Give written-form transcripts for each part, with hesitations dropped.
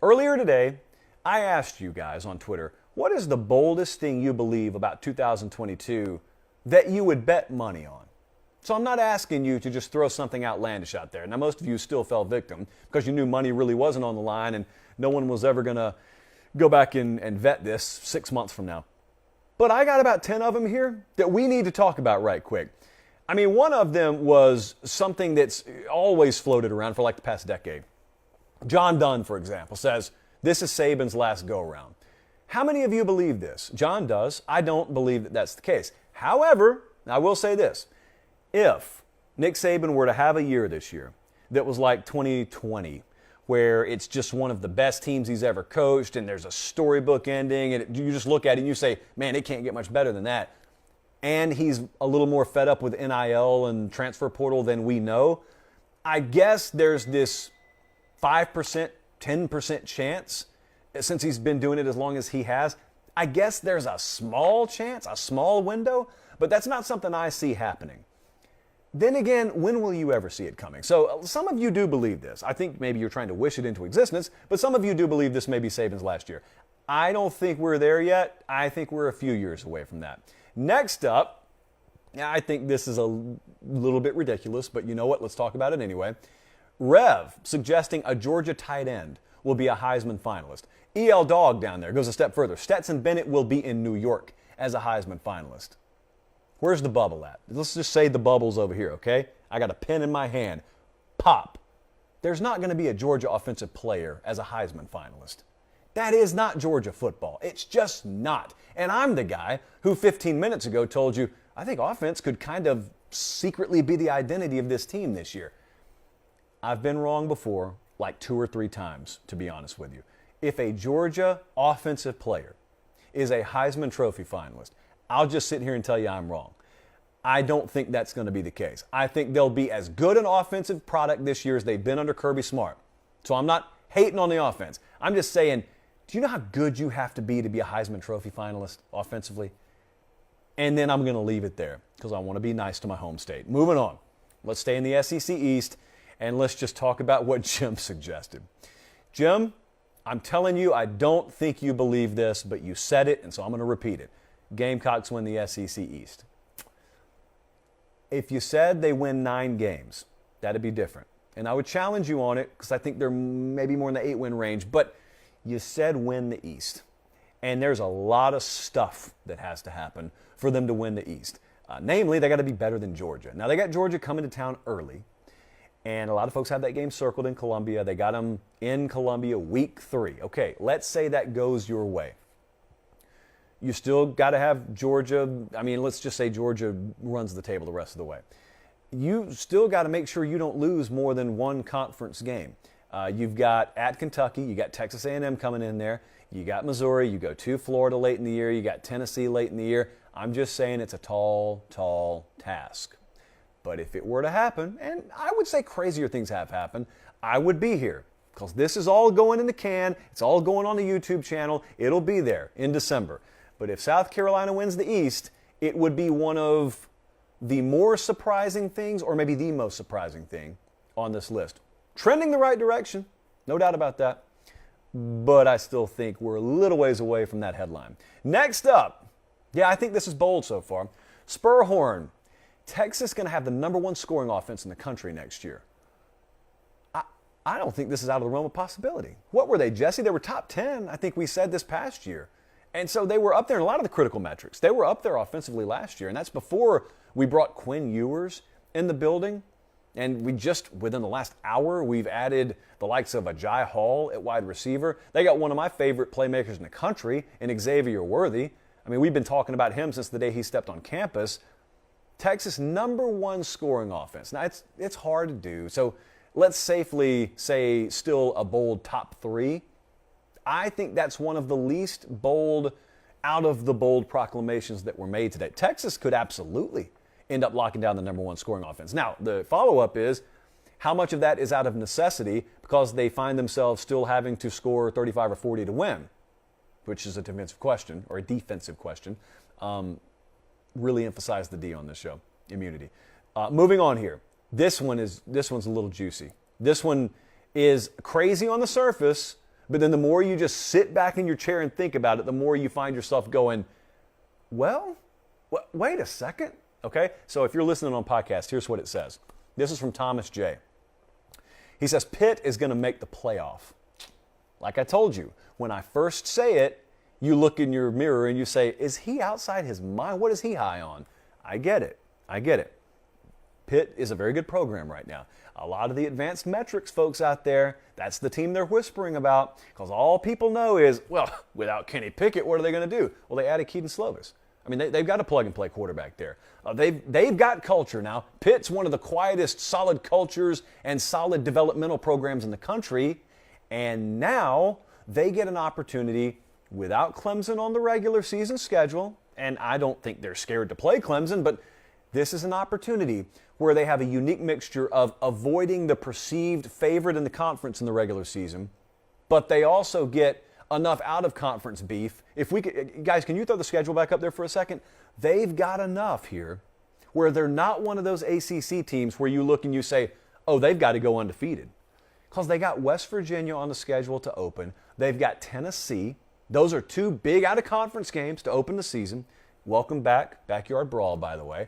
Earlier today, I asked you guys on Twitter, what is the boldest thing you believe about 2022 that you would bet money on? So I'm not asking you to just throw something outlandish out there. Now, most of you still fell victim because you knew money really wasn't on the line and no one was ever going to go back and vet this 6 months from now. But I got about 10 of them here that we need to talk about right quick. I mean, one of them was something that's always floated around for like the past decade. John Dunn, for example, says, this is Saban's last go-around. How many of you believe this? John does. I don't believe that that's the case. However, I will say this. If Nick Saban were to have a year this year that was like 2020, where it's just one of the best teams he's ever coached and there's a storybook ending and you just look at it and you say, man, it can't get much better than that, and he's a little more fed up with NIL and transfer portal than we know, I guess there's this 5%, 10% chance, since he's been doing it as long as he has, I guess there's a small chance, a small window, but that's not something I see happening. Then again, when will you ever see it coming? So some of you do believe this. I think maybe you're trying to wish it into existence, but some of you do believe this may be Saban's last year. I don't think we're there yet. I think we're a few years away from that. Next up, I think this is a little bit ridiculous, but you know what? Let's talk about it anyway. Rev suggesting a Georgia tight end will be a Heisman finalist. EL Dog down there goes a step further. Stetson Bennett will be in New York as a Heisman finalist. Where's the bubble at? Let's just say the bubble's over here, okay? I got a pen in my hand. Pop. There's not going to be a Georgia offensive player as a Heisman finalist. That is not Georgia football. It's just not. And I'm the guy who 15 minutes ago told you, I think offense could kind of secretly be the identity of this team this year. I've been wrong before, like 2 or 3 times, to be honest with you. If a Georgia offensive player is a Heisman Trophy finalist, I'll just sit here and tell you I'm wrong. I don't think that's going to be the case. I think they'll be as good an offensive product this year as they've been under Kirby Smart. So I'm not hating on the offense. I'm just saying, do you know how good you have to be a Heisman Trophy finalist offensively? And then I'm going to leave it there because I want to be nice to my home state. Moving on. Let's stay in the SEC East and let's just talk about what Jim suggested. Jim, I'm telling you, I don't think you believe this, but you said it, and so I'm going to repeat it. Gamecocks win the SEC East. If you said they win 9 games, that'd be different. And I would challenge you on it because I think they're maybe more in the 8-win range, but you said win the East. And there's a lot of stuff that has to happen for them to win the East. Namely, they got to be better than Georgia. Now, they got Georgia coming to town early, and a lot of folks have that game circled in Columbia. They got them in Columbia week 3. Okay, let's say that goes your way. You still got to have Georgia. I mean, let's just say Georgia runs the table the rest of the way. You still got to make sure you don't lose more than 1 conference game. You've got at Kentucky, you got Texas A&M coming in there, you got Missouri, you go to Florida late in the year, you got Tennessee late in the year. I'm just saying it's a tall, tall task. But if it were to happen, and I would say crazier things have happened, I would be here because this is all going in the can. It's all going on the YouTube channel. It'll be there in December. But if South Carolina wins the East, it would be one of the more surprising things, or maybe the most surprising thing on this list. Trending the right direction, no doubt about that. But I still think we're a little ways away from that headline. Next up, yeah, I think this is bold so far. Spurhorn, Texas going to have the #1 scoring offense in the country next year. I don't think this is out of the realm of possibility. What were they, Jesse? They were top 10, I think we said this past year. And so they were up there in a lot of the critical metrics. They were up there offensively last year, and that's before we brought Quinn Ewers in the building. And we just, within the last hour, we've added the likes of Ajay Hall at wide receiver. They got one of my favorite playmakers in the country, in Xavier Worthy. I mean, we've been talking about him since the day he stepped on campus. Texas #1 scoring offense. Now, it's hard to do. So let's safely say still a bold top 3. I think that's one of the least bold, out of the bold proclamations that were made today. Texas could absolutely end up locking down the #1 scoring offense. Now, the follow-up is, how much of that is out of necessity because they find themselves still having to score 35 or 40 to win, which is a defensive question, or a defensive question. Really emphasize the D on this show, immunity. Moving on here. This one's a little juicy. This one is crazy on the surface, But then the more you just sit back in your chair and think about it, the more you find yourself going, well, wait a second. Okay, so if you're listening on podcast, here's what it says. This is from Thomas J. He says, Pitt is going to make the playoff. Like I told you, when I first say it, you look in your mirror and you say, is he outside his mind? What is he high on? I get it. Pitt is a very good program right now. A lot of the advanced metrics folks out there, that's the team they're whispering about, because all people know is, well, without Kenny Pickett, what are they going to do? Well, they added Keaton Slovis. I mean, they've got a plug-and-play quarterback there. They've got culture now. Pitt's one of the quietest, solid cultures and solid developmental programs in the country, and now they get an opportunity without Clemson on the regular season schedule, and I don't think they're scared to play Clemson, but this is an opportunity where they have a unique mixture of avoiding the perceived favorite in the conference in the regular season, but they also get enough out-of-conference beef. If we could, guys, can you throw the schedule back up there for a second? They've got enough here where they're not one of those ACC teams where you look and you say, oh, they've got to go undefeated. Because they got West Virginia on the schedule to open. They've got Tennessee. Those are two big out-of-conference games to open the season. Welcome back. Backyard brawl, by the way.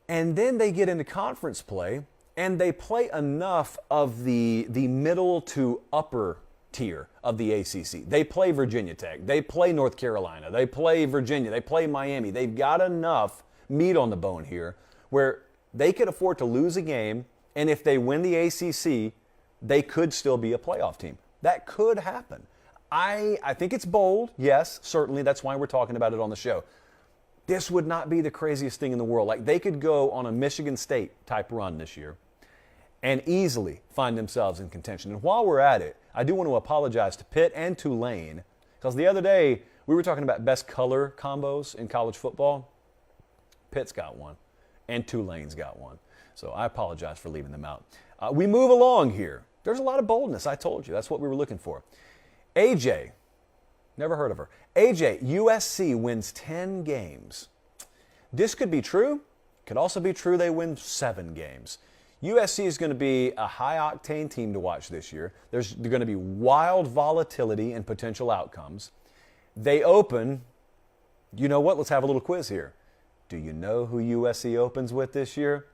And then they get into conference play, and they play enough of the middle to upper tier of the ACC. They play Virginia Tech. They play North Carolina. They play Virginia. They play Miami. They've got enough meat on the bone here where they could afford to lose a game, and if they win the ACC, they could still be a playoff team. That could happen. I think it's bold. Yes, certainly. That's why we're talking about it on the show. This would not be the craziest thing in the world. Like, they could go on a Michigan State type run this year and easily find themselves in contention. And while we're at it, I do want to apologize to Pitt and Tulane, because the other day we were talking about best color combos in college football. Pitt's got one, and Tulane's got one. So I apologize for leaving them out. We move along here. There's a lot of boldness, I told you. That's what we were looking for. AJ, never heard of her. AJ, USC wins 10 games. This could be true. Could also be true they win 7 games. USC is going to be a high-octane team to watch this year. There's going to be wild volatility and potential outcomes. They open, you know what? Let's have a little quiz here. Do you know who USC opens with this year?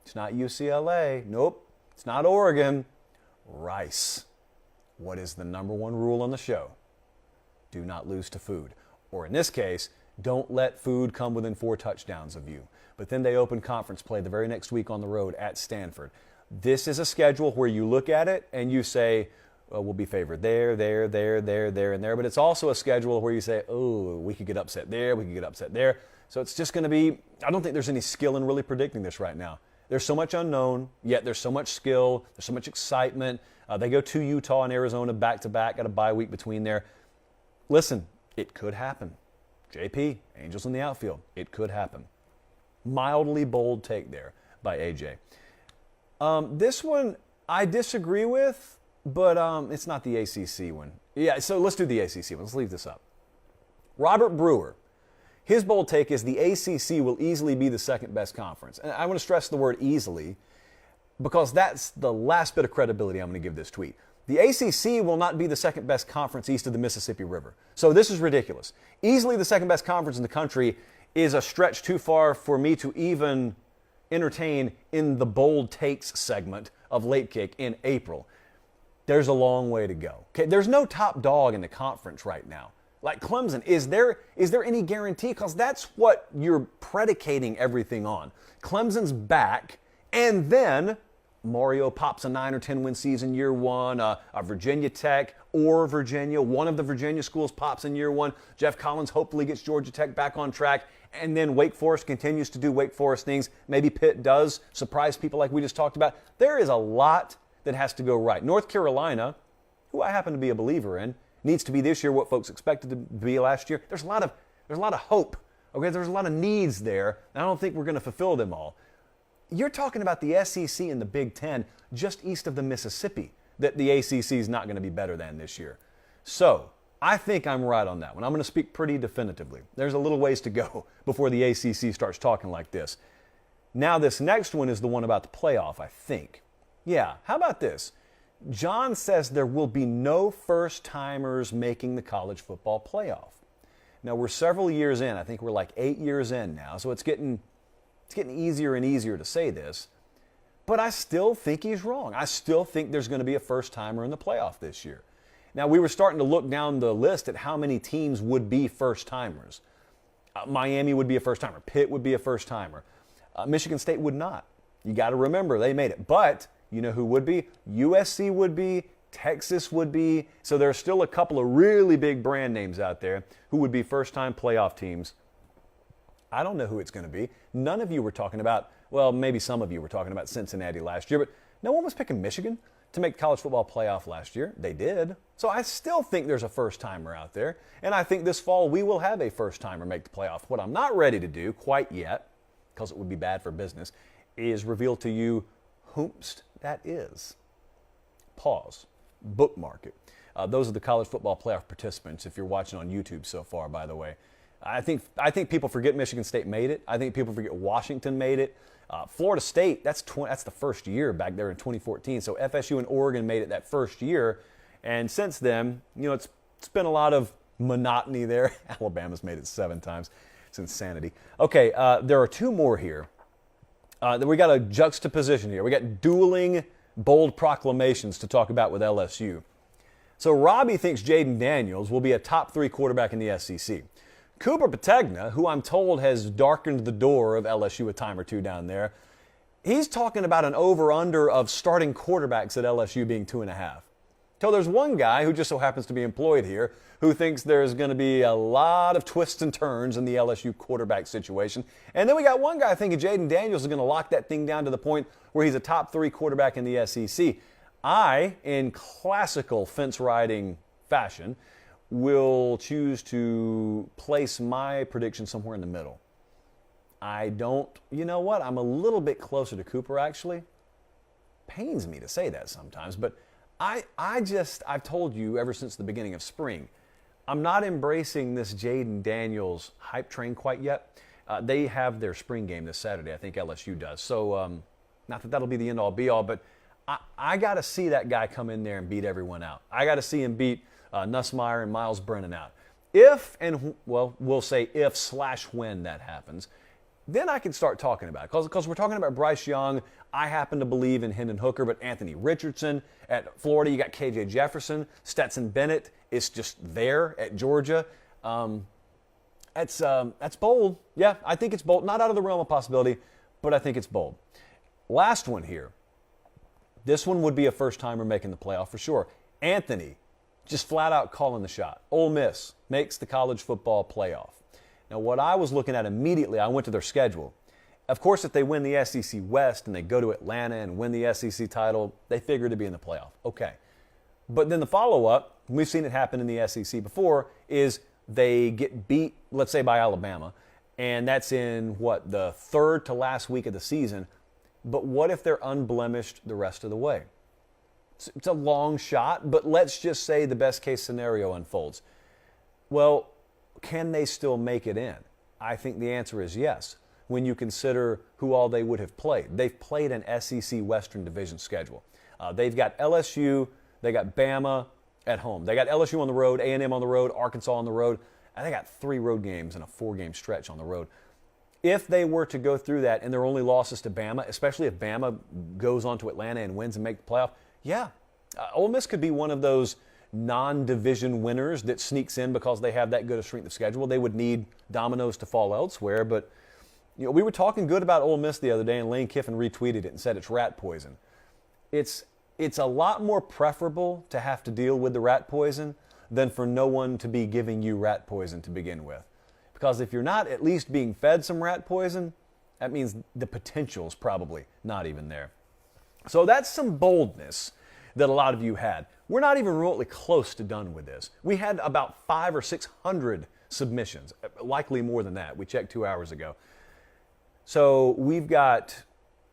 It's not UCLA. Nope. It's not Oregon. Rice. What is the number one rule on the show? Do not lose to food. Or in this case, don't let food come within 4 touchdowns of you. But then they open conference play the very next week on the road at Stanford. This is a schedule where you look at it and you say, oh, we'll be favored there, and there. But it's also a schedule where you say, oh, we could get upset there, we could get upset there. So it's just going to be, I don't think there's any skill in really predicting this right now. There's so much unknown, yet there's so much skill, there's so much excitement. They go to Utah and Arizona back-to-back, got a bye week between there. Listen, it could happen. JP, Angels in the outfield, it could happen. Mildly bold take there by AJ. This one I disagree with, but it's not the ACC one. Yeah, so let's do the ACC one. Let's leave this up. Robert Brewer. His bold take is the ACC will easily be the second best conference. And I want to stress the word easily because that's the last bit of credibility I'm going to give this tweet. The ACC will not be the second best conference east of the Mississippi River. So this is ridiculous. Easily the second best conference in the country is a stretch too far for me to even entertain in the bold takes segment of Late Kick in April. There's a long way to go. Okay, there's no top dog in the conference right now. Like Clemson, is there any guarantee? Because that's what you're predicating everything on. Clemson's back, and then Mario pops a 9 or 10 win season year one. A Virginia Tech or Virginia, one of the Virginia schools pops in year one. Jeff Collins hopefully gets Georgia Tech back on track. And then Wake Forest continues to do Wake Forest things. Maybe Pitt does surprise people like we just talked about. There is a lot that has to go right. North Carolina, who I happen to be a believer in, needs to be this year what folks expected to be last year. There's a lot of hope. Okay, there's a lot of needs there. And I don't think we're going to fulfill them all. You're talking about the SEC and the Big Ten just east of the Mississippi that the ACC is not going to be better than this year. So I think I'm right on that one. I'm going to speak pretty definitively. There's a little ways to go before the ACC starts talking like this. Now this next one is the one about the playoff, I think. Yeah, how about this? John says there will be no first-timers making the college football playoff. Now, we're several years in. I think we're like 8 years in now, so it's getting easier and easier to say this. But I still think he's wrong. I still think there's going to be a first-timer in the playoff this year. Now, we were starting to look down the list at how many teams would be first-timers. Miami would be a first-timer. Pitt would be a first-timer. Michigan State would not. You got to remember, they made it. But you know who would be? USC would be. Texas would be. So there are still a couple of really big brand names out there who would be first-time playoff teams. I don't know who it's going to be. None of you were talking about, well, maybe some of you were talking about Cincinnati last year, but no one was picking Michigan to make the college football playoff last year. They did. So I still think there's a first-timer out there, and I think this fall we will have a first-timer make the playoff. What I'm not ready to do quite yet, because it would be bad for business, is reveal to you whomst that is. Pause. Bookmark it. Those are the college football playoff participants, if you're watching on YouTube so far, by the way. I think people forget Michigan State made it. I think people forget Washington made it. Florida State, that's the first year back there in 2014. So FSU and Oregon made it that first year. And since then, you know, it's been a lot of monotony there. Alabama's made it 7 times. It's insanity. Okay, there are 2 more here. We got a juxtaposition here. We got dueling bold proclamations to talk about with LSU. So Robbie thinks Jaden Daniels will be a top 3 quarterback in the SEC. Cooper Pategna, who I'm told has darkened the door of LSU a time or two down there, he's talking about an over-under of starting quarterbacks at LSU being 2.5. So there's one guy who just so happens to be employed here who thinks there's going to be a lot of twists and turns in the LSU quarterback situation. And then we got one guy thinking Jaden Daniels is going to lock that thing down to the point where he's a top 3 quarterback in the SEC. I, in classical fence-riding fashion, will choose to place my prediction somewhere in the middle. You know what? I'm a little bit closer to Cooper, actually. Pains me to say that sometimes, but I've told you ever since the beginning of spring, I'm not embracing this Jaden Daniels hype train quite yet. They have their spring game this Saturday. I think LSU does. So, not that that'll be the end-all, be-all, but I got to see that guy come in there and beat everyone out. I got to see him beat Nussmeier and Miles Brennan out. We'll say if/when that happens, then I can start talking about it. Because we're talking about Bryce Young. I happen to believe in Hendon Hooker, but Anthony Richardson at Florida, you got KJ Jefferson. Stetson Bennett is just there at Georgia. That's bold. Yeah, I think it's bold. Not out of the realm of possibility, but I think it's bold. Last one here. This one would be a first-timer making the playoff for sure. Anthony, just flat out calling the shot. Ole Miss makes the college football playoff. Now, what I was looking at immediately, I went to their schedule. Of course, if they win the SEC West and they go to Atlanta and win the SEC title, they figure to be in the playoff. Okay. But then the follow-up, we've seen it happen in the SEC before, is they get beat, let's say, by Alabama, and that's in, the 3rd to last week of the season. But what if they're unblemished the rest of the way? It's a long shot, but let's just say the best-case scenario unfolds. Well, can they still make it in? I think the answer is yes, when you consider who all they would have played. They've played an SEC Western Division schedule. They've got LSU, they got Bama at home. They got LSU on the road, A&M on the road, Arkansas on the road, and they got 3 road games and a 4-game stretch on the road. If they were to go through that and their only losses to Bama, especially if Bama goes on to Atlanta and wins and make the playoff, yeah, Ole Miss could be one of those non-division winners that sneaks in because they have that good a strength of schedule. They would need dominoes to fall elsewhere, but we were talking good about Ole Miss the other day, and Lane Kiffin retweeted it and said it's rat poison. It's a lot more preferable to have to deal with the rat poison than for no one to be giving you rat poison to begin with. Because if you're not at least being fed some rat poison, that means the potential's probably not even there. So that's some boldness that a lot of you had. We're not even remotely close to done with this. We had about 500 or 600 submissions, likely more than that. We checked 2 hours ago. So we got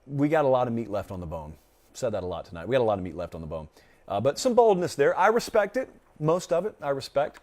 a lot of meat left on the bone. Said that a lot tonight. We got a lot of meat left on the bone. But some boldness there. I respect it. Most of it I respect.